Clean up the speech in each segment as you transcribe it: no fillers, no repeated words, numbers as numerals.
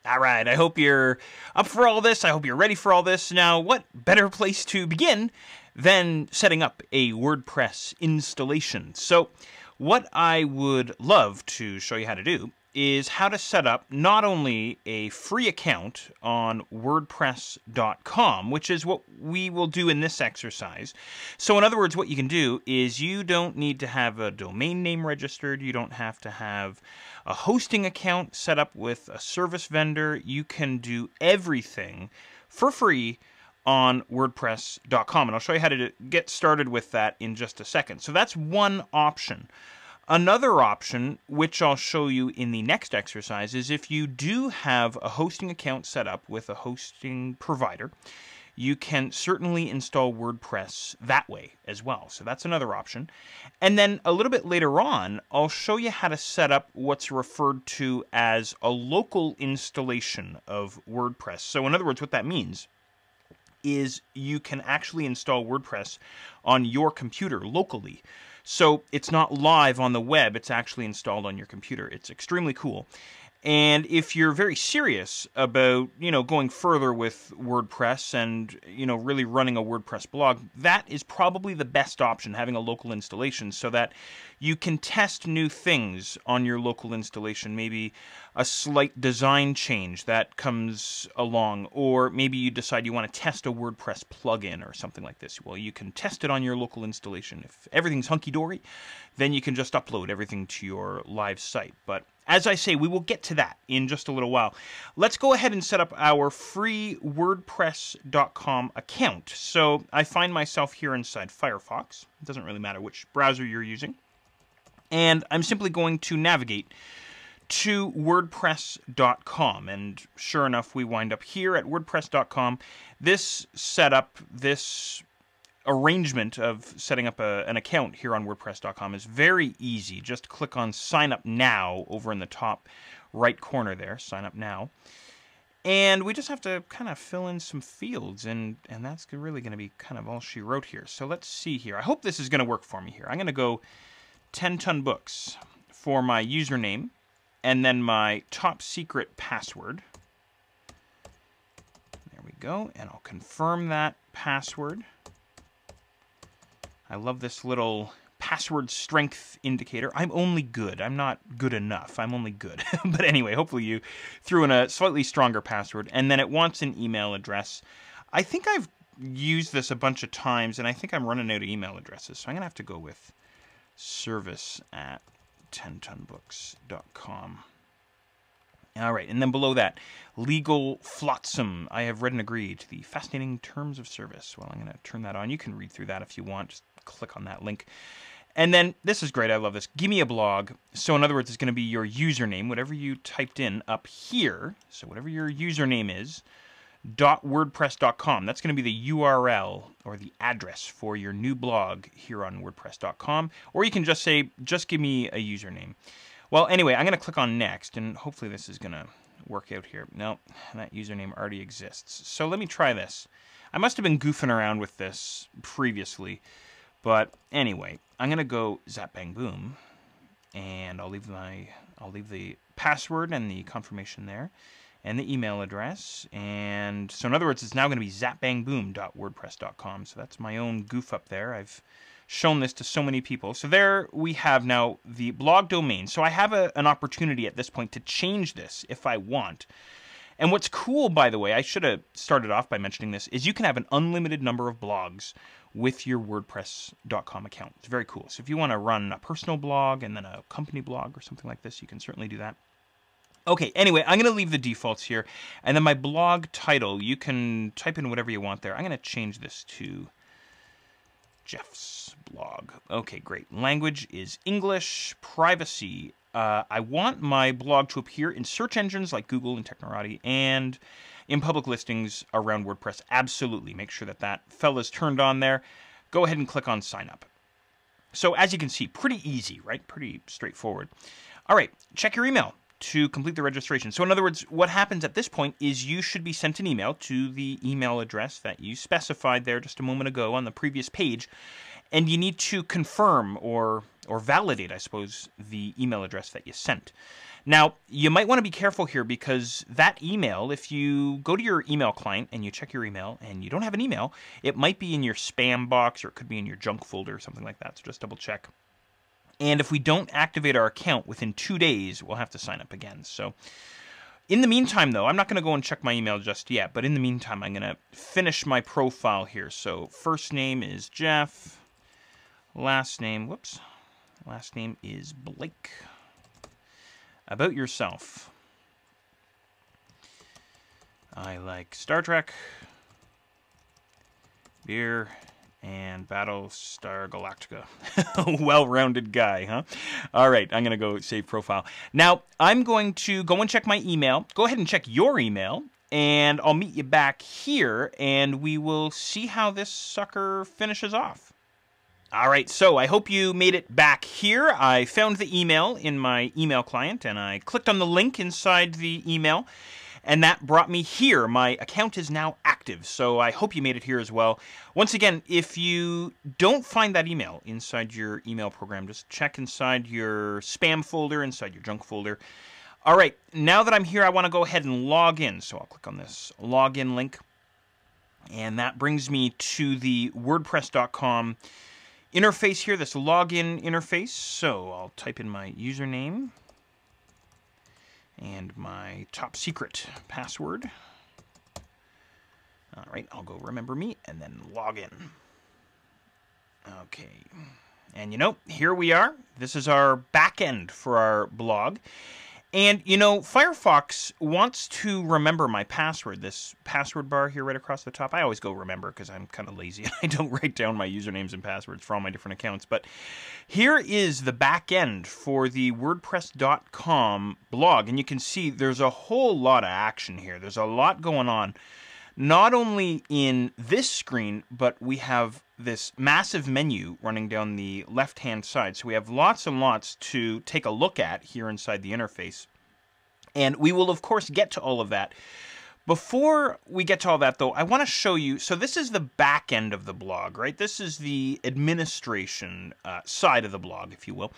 All right, I hope you're up for all this. I hope you're ready for all this. Now, what better place to begin than setting up a WordPress installation? So, what I would love to show you how to do is how to set up not only a free account on WordPress.com, which is what we will do in this exercise. So in other words, what you can do is you don't need to have a domain name registered. You don't have to have a hosting account set up with a service vendor. You can do everything for free on WordPress.com. And I'll show you how to get started with that in just a second. So that's one option. Another option, which I'll show you in the next exercise, is if you do have a hosting account set up with a hosting provider, you can certainly install WordPress that way as well. So that's another option. And then a little bit later on, I'll show you how to set up what's referred to as a local installation of WordPress. So in other words, what that means is you can actually install WordPress on your computer locally. So it's not live on the web, it's actually installed on your computer. It's extremely cool. And if you're very serious about, going further with WordPress and, really running a WordPress blog, that is probably the best option, having a local installation, so that you can test new things on your local installation. Maybe a slight design change that comes along, or maybe you decide you want to test a WordPress plugin or something like this. Well, you can test it on your local installation. If everything's hunky-dory, then you can just upload everything to your live site. But as I say, we will get to that in just a little while. Let's go ahead and set up our free WordPress.com account. So I find myself here inside Firefox. It doesn't really matter which browser you're using. And I'm simply going to navigate to WordPress.com. And sure enough, we wind up here at WordPress.com. This setup, this arrangement of setting up an account here on WordPress.com is very easy. Just click on Sign Up Now over in the top right corner there, Sign Up Now. And we just have to kind of fill in some fields, and that's really going to be kind of all she wrote here. So let's see here. I hope this is going to work for me here. I'm going to go 10 Ton Books for my username, and then my top secret password. There we go, and I'll confirm that password. I love this little password strength indicator. I'm only good. I'm not good enough. I'm only good. But anyway, hopefully you threw in a slightly stronger password. And then it wants an email address. I think I've used this a bunch of times, and I think I'm running out of email addresses. So I'm going to have to go with service@10tonbooks.com. All right, and then below that, legal flotsam. I have read and agreed to the fascinating terms of service. Well, I'm going to turn that on. You can read through that if you want. Just click on that link. And then, this is great. I love this. Give me a blog. So in other words, it's going to be your username, whatever you typed in up here. So whatever your username is, .wordpress.com. That's going to be the URL or the address for your new blog here on WordPress.com. Or you can just say, just give me a username. Well, anyway, I'm going to click on Next, and hopefully this is going to work out here. No, that username already exists. So let me try this. I must have been goofing around with this previously, but anyway, I'm going to go zap bang boom, and I'll leave the password and the confirmation there, and the email address. And so in other words, it's now going to be zapbangboom.wordpress.com. So that's my own goof up there. I've shown this to so many people. So there we have now the blog domain. So I have an opportunity at this point to change this if I want. And what's cool, by the way, I should have started off by mentioning this, is you can have an unlimited number of blogs with your WordPress.com account. It's very cool. So if you want to run a personal blog and then a company blog or something like this, you can certainly do that. Okay, anyway, I'm going to leave the defaults here. And then my blog title, you can type in whatever you want there. I'm going to change this to Jeff's blog. Okay, great. Language is English. Privacy. I want my blog to appear in search engines like Google and Technorati and in public listings around WordPress. Absolutely. Make sure that that fella's turned on there. Go ahead and click on Sign Up. So as you can see, pretty easy, right? Pretty straightforward. All right, check your email to complete the registration. So in other words, what happens at this point is you should be sent an email to the email address that you specified there just a moment ago on the previous page. and you need to confirm or validate, I suppose, the email address that you sent. Now, you might want to be careful here because that email, if you go to your email client and you check your email and you don't have an email, it might be in your spam box or it could be in your junk folder or something like that. So just double check. And if we don't activate our account within 2 days, we'll have to sign up again. So in the meantime, though, I'm not going to go and check my email just yet. But in the meantime, I'm going to finish my profile here. So first name is Jeff. Last name is Blake. About yourself. I like Star Trek, beer, and Battlestar Galactica. Well-rounded guy, huh? All right, I'm going to go save profile. Now, I'm going to go and check my email. Go ahead and check your email, and I'll meet you back here, and we will see how this sucker finishes off. All right, so I hope you made it back here. I found the email in my email client, and I clicked on the link inside the email, and that brought me here. My account is now active, so I hope you made it here as well. Once again, if you don't find that email inside your email program, just check inside your spam folder, inside your junk folder. All right, now that I'm here, I want to go ahead and log in. So I'll click on this login link, and that brings me to the WordPress.com interface here, this login interface. So I'll type in my username and my top secret password. All right, I'll go remember me and then log in. Okay, and here we are. This is our back end for our blog. And, Firefox wants to remember my password, this password bar here right across the top. I always go remember because I'm kind of lazy. I don't write down my usernames and passwords for all my different accounts. But here is the back end for the WordPress.com blog. And you can see there's a whole lot of action here. There's a lot going on. Not only in this screen, but we have this massive menu running down the left-hand side. So we have lots and lots to take a look at here inside the interface. And we will, of course, get to all of that. Before we get to all that, though, I want to show you, so this is the back end of the blog, right? This is the administration side of the blog, if you will.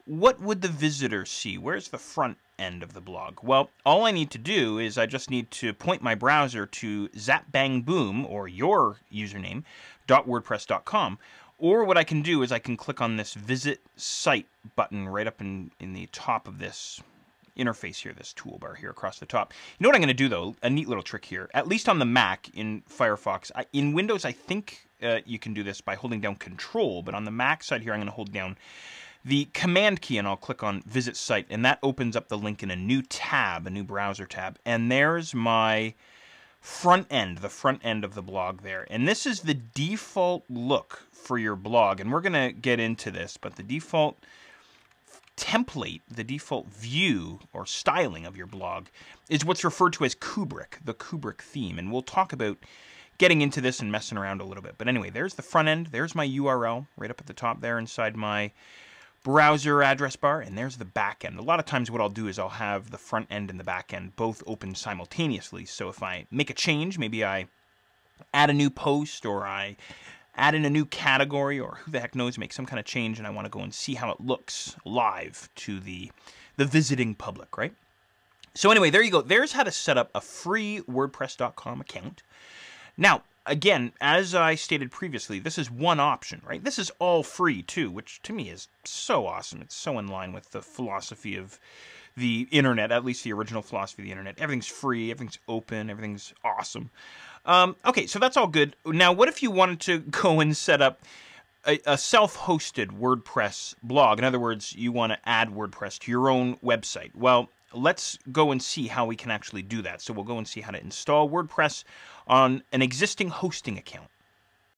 What would the visitor see? Where's the front end of the blog? Well, all I need to do is I just need to point my browser to zapbangboom, or your username, .wordpress.com. Or what I can do is I can click on this Visit Site button right up in the top of this interface here, this toolbar here across the top. You know what I'm going to do, though? A neat little trick here. At least on the Mac in Firefox. In Windows, I think you can do this by holding down Control, but on the Mac side here, I'm going to hold down the Command key, and I'll click on Visit Site, and that opens up the link in a new tab, a new browser tab. And there's my front end, the front end of the blog there. And this is the default look for your blog, and we're going to get into this, but the default template, the default view or styling of your blog is what's referred to as Kubrick, the Kubrick theme. And we'll talk about getting into this and messing around a little bit. But anyway, there's the front end. There's my URL right up at the top there inside my browser address bar, and there's the back end. A lot of times what I'll do is I'll have the front end and the back end both open simultaneously. So if I make a change, maybe I add a new post or I add in a new category, or who the heck knows, make some kind of change, and I want to go and see how it looks live to the visiting public, right? So anyway, there you go. There's how to set up a free WordPress.com account. Now, again, as I stated previously, this is one option, right? This is all free, too, which to me is so awesome. It's so in line with the philosophy of the internet, at least the original philosophy of the internet. Everything's free, everything's open, everything's awesome. Okay, so that's all good. Now, what if you wanted to go and set up a self-hosted WordPress blog? In other words, you want to add WordPress to your own website. Well, let's go and see how we can actually do that. So we'll go and see how to install WordPress on an existing hosting account.